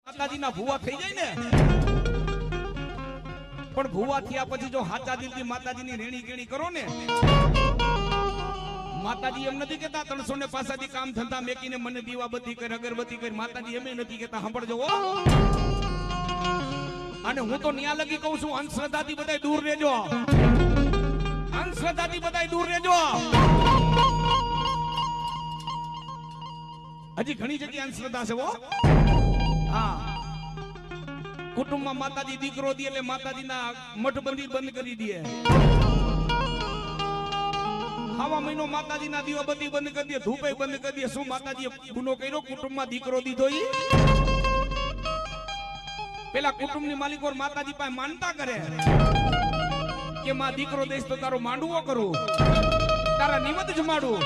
માતાજીના ભૂવા થઈ જાય ને, પણ ભૂવા થયા પછી જો હાચા દિલથી માતાજીની રેણી કેણી કરો ને, માતાજી એમ નથી કહેતા 365 દી કામ ધંધા મેકીને મને દીવાબત્તી કરી અગરબત્તી કરી, માતાજી એમ નથી કહેતા. સાંભળજો હો. અને હું તો ન્યા લગી કહું છું, અંધશ્રદ્ધાથી બધાય દૂર રહેજો, અંધશ્રદ્ધાથી બધાય દૂર રહેજો. હજી ઘણી જગ્યાએ અંધશ્રદ્ધા છે હો. હા, કુટુંબમાં માતાજી દીકરો દે એટલે માતાજીના મઠબંધી બંધ કરી દે. હવા મહિનો માતાજીના દીવાબત્તી બંધ કરી દે, ધૂપે બંધ કરી દે. શું માતાજીએ ગુનો કર્યો? કુટુંબમાં દીકરો દીધો. ઈ પેલા કુટુંબની માલિકો માતાજી પાસે માનતા કરે કે માં દીકરો દઈશ તો તારો માંડવો કરું, તારા નિમત જમાડું,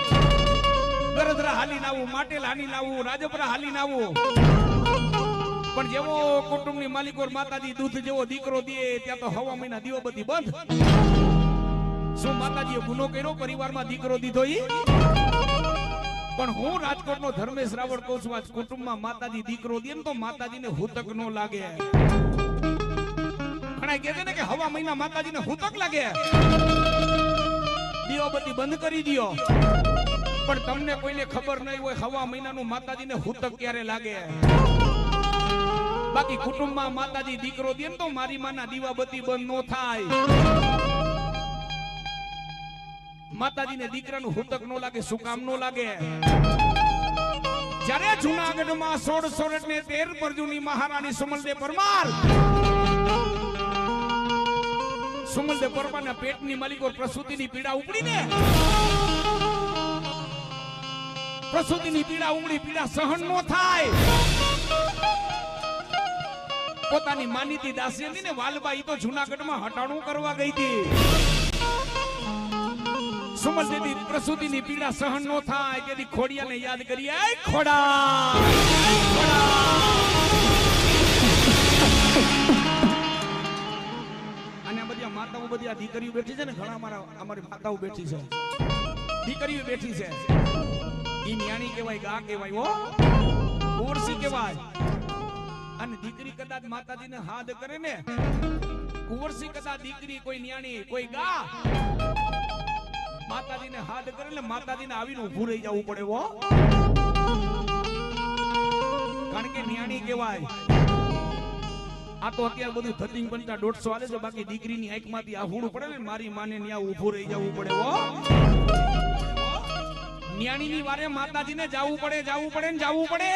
ગરધરા હાલી નાવું, માટેલ હાલી નાવું, રાજપરા હાલી નાવું. પણ જેવો કુટુંબની માલિકો માતાજી દૂધ જેવો દીકરો દે ત્યાં તો હવા મહિના દીવાબત્તી બંધ. શું માતાજીએ ગુનો કર્યો? પરિવારમાં દીકરો દીધો. ઈ પણ હું રાજકોટનો ધર્મેશ રાવળ કહું છું, આજ કુટુંબમાં માતાજી દીકરો દે ને તો માતાજીને હુતક નો લાગે. ઘણા કહે છે ને કે હવા મહિના માતાજીને હુતક લાગે, દીવાબત્તી બંધ કરી દયો. પણ તમને કોઈને ખબર નહીં હોય હવા મહિનાનું માતાજીને હુતક ક્યારે લાગે. બાકી કુટુંબમાં માતાજી દીકરો દે ને તો મારી માના દીવાબત્તી બંધ નો થાય. માતાજીને દીકરાનું હુતક નો લાગે. શું કામ નો લાગે? જ્યારે જૂનાગઢમાં 16 ને 13 પરજુની મહારાણી સુમલદેવ પરમાર, સુમલદેવ પરમારના પેટની માલિકો પ્રસૂતિની પીડા ઉપડી ને, પ્રસૂતિની પીડા ઉમડી, પીડા સહન નો થાય. પોતાની માનીતી દાસી હતી ને વાલબાઈ, તો જૂનાગઢમાં હટાણું કરવા ગઈ હતી. સુમલદેવી પ્રસૂતિની પીડા સહન નો થાય તેથી ખોડિયાને યાદ કરી, એ ખોડા. અને બધી માતાઓ, બધી આ દીકરીઓ બેઠી છે ને, ઘણા અમારી માતાઓ બેઠી છે, દીકરીઓ બેઠી છે. ઈ ન્યાણી કહેવાય, ગા કહેવાય, હો કુંવરસી કહેવાય. અને દીકરી કદાચ માતાજીને હાથ કરે ને, કુંવરસી કદાચ દીકરી, કોઈ ન્યાણી, કોઈ ગા માતાજીને હાથ કરે એટલે માતાજીને આવીને ઊભું રહી જવું પડે. હો, કારણ કે ન્યાણી કહેવાય. આ તો અત્યારે બધું ધતિંગ બનતા 150 આલે છે, બાકી દીકરીની આંખમાંથી આહુડું પડે ને, મારી માને ન્યા ઊભું રહી જવું પડે. હો, ન્યાણીની વારે માતાજીને જાવું પડે, જાવું પડે ને જાવું પડે.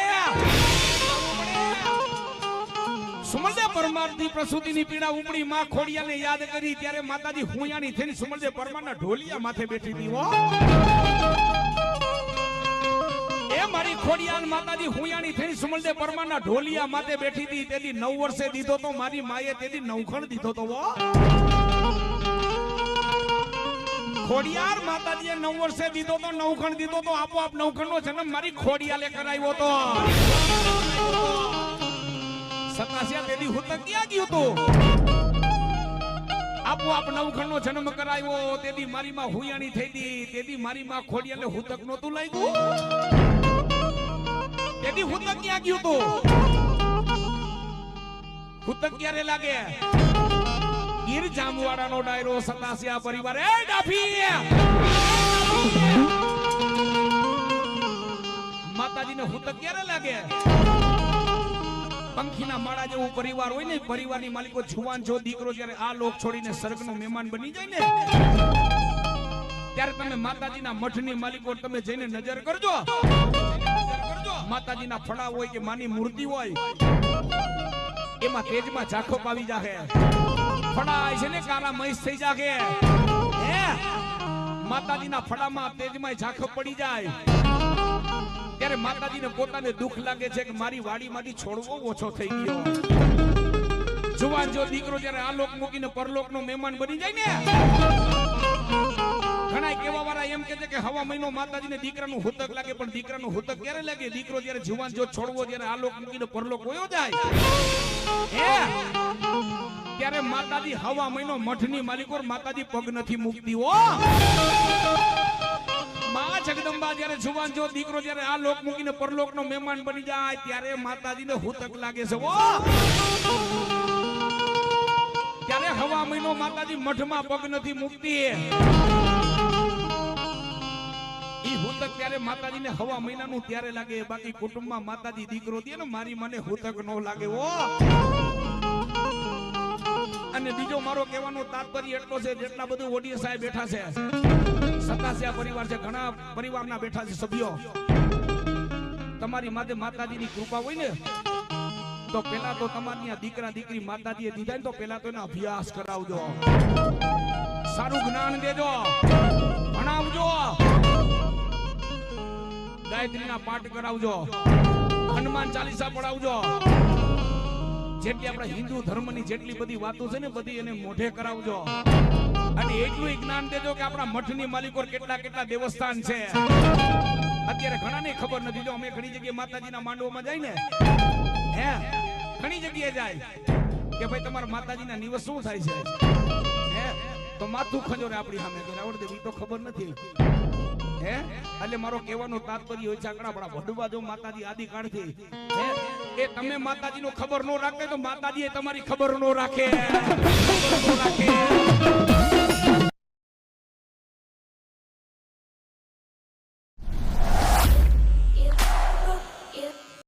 સુમલદેવ પરમારથી પ્રસૂતિની પીડા ઉપડી, માં ખોડિયાને યાદ કરી ત્યારે માતાજી હુંયાણી થઈને સુમલદેવ પરમારના ઢોલિયા માથે બેઠી હતી. હો, એ મારી ખોડિયાન માતાજી હુંયાણી થઈને સુમલદેવ પરમારના ઢોલિયા માથે બેઠી હતી. તેથી 9 વર્ષે દીધો તો મારી માએ, તેથી નવખણ દીધો તો. હો, ખોડિયાર માતાજીએ 9 વર્ષે દીધો તો, નવખણ દીધો તો. આપોઆપ નવખણનો જન્મ મારી ખોડિયાલે કરાવ્યો તો. સતાસિયા તેદી હુતક ક્યાં ગયું તું? આપોઆપ નવખણનો જન્મ કરાવ્યો, તેદી મારી માં હુયાણી થઈ ગઈ, તેદી મારી માં ખોડિયાલે હુતક નહોતું લાગ્યું. તેદી હુતક ક્યાં ગયું તું? હુતક ક્યારે લાગે? ગીર જામવાડાનો ડાયરો સતાસિયા પરિવાર. એ ડાફી માતાજીને હુતક ક્યારે લાગે? પંખીના માળા જેવું પરિવાર હોય ને, પરિવારની માલિકો જુવાન જો દીકરો જ્યારે આ લોક છોડીને સ્વર્ગનો મહેમાન બની જાય ને, ત્યારે તમે માતાજીના મઠની માલિકો તમે જઈને નજર કરજો. માતાજીના ફળા હોય કે માની મૂર્તિ હોય, એમાં તેજમાં ઝાંખો પાવી જાહે. ફળા છે ને કાળા મહીસ થઈ જાગે. હે, માતાજીના ફળામાં તેજમાં ઝાંખો પડી જાય ત્યારે માતાજીને પોતાને દુઃખ લાગે છે કે મારી વાડીમાંથી છોડવો ઓછો થઈ ગયો. જુવાન જો દીકરો જ્યારે આ લોક મૂકીને પરલોકનો મહેમાન બની જાય ને, ઘણા કેવા વાળા એમ કહે છે કે હવા મહિનો માતાજીને દીકરાનું હુતક લાગે. પણ દીકરાનું હુતક ક્યારે લાગે? દીકરો જ્યારે જુવાન જો છોડવો, જ્યારે આ લોક મૂકીને પરલોક વયો જાય, હે, ત્યારે માતાજી હવા મહિનો મઠની માલિકો માતાજી પગ નથી મૂકતી. હો, માં જગદંબા જ્યારે જુવાન જો દીકરો જ્યારે આ લોક મૂકીને પરલોકનો મહેમાન બની જાય ત્યારે માતાજીને હુતક લાગે છે ઓ ત્યારે હવા મહિનો માતાજી મઠમાં પગ નથી મૂકતી ઈ હુતક ત્યારે માતાજીને હવા મહિનાનું ત્યારે લાગે બાકી કુટુંબમાં માતાજી દીકરો દે ને મારી મને હુતક નો લાગે ઓ અને બીજો મારો કહેવાનો તાત્પર્ય એટલો છે જેટલા બધું ઓડિયો સાહેબ બેઠા છે સતાસિયા પરિવાર છે ઘણા પરિવારના બેઠા છે સભ્યો તમારી માથે માતાજીની કૃપા હોય ને તો પેલા તો તમારી આ દીકરા દીકરી માતાજીએ દીધા ને તો પેલા તો એનો અભ્યાસ કરાવજો સારું જ્ઞાન દેજો ભણાવજો ગાયત્રીના પાઠ કરાવજો હનુમાન ચાલીસા પડાવજો જેટલી આપણા હિન્દુ ધર્મની જેટલી બધી વાતો છે ને બધી એને મોઢે કરાવજો અને એટલું જ્ઞાન દેજો કે આપણા મઠની માલિકો કેટલા કેટલા દેવસ્થાન છે અત્યારે ઘણાને ખબર નથી જો અમે ઘણી જગ્યાએ માતાજીના માંડવામાં જાય ને હે ઘણી જગ્યાએ જાય કે ભાઈ તમારા માતાજીના નિવસ શું થાય છે હે તો માથું ખંજોરે આપણી સામે કે આવડે ઈ તો ખબર નથી હે એટલે મારો કહેવાનો તાત્પર્ય હોય છે આપણા વડવા જો માતાજી આદિકાળથી હે એ તમે માતાજીનો ખબર નો રાખે તો માતાજી તમારી ખબર નો રાખે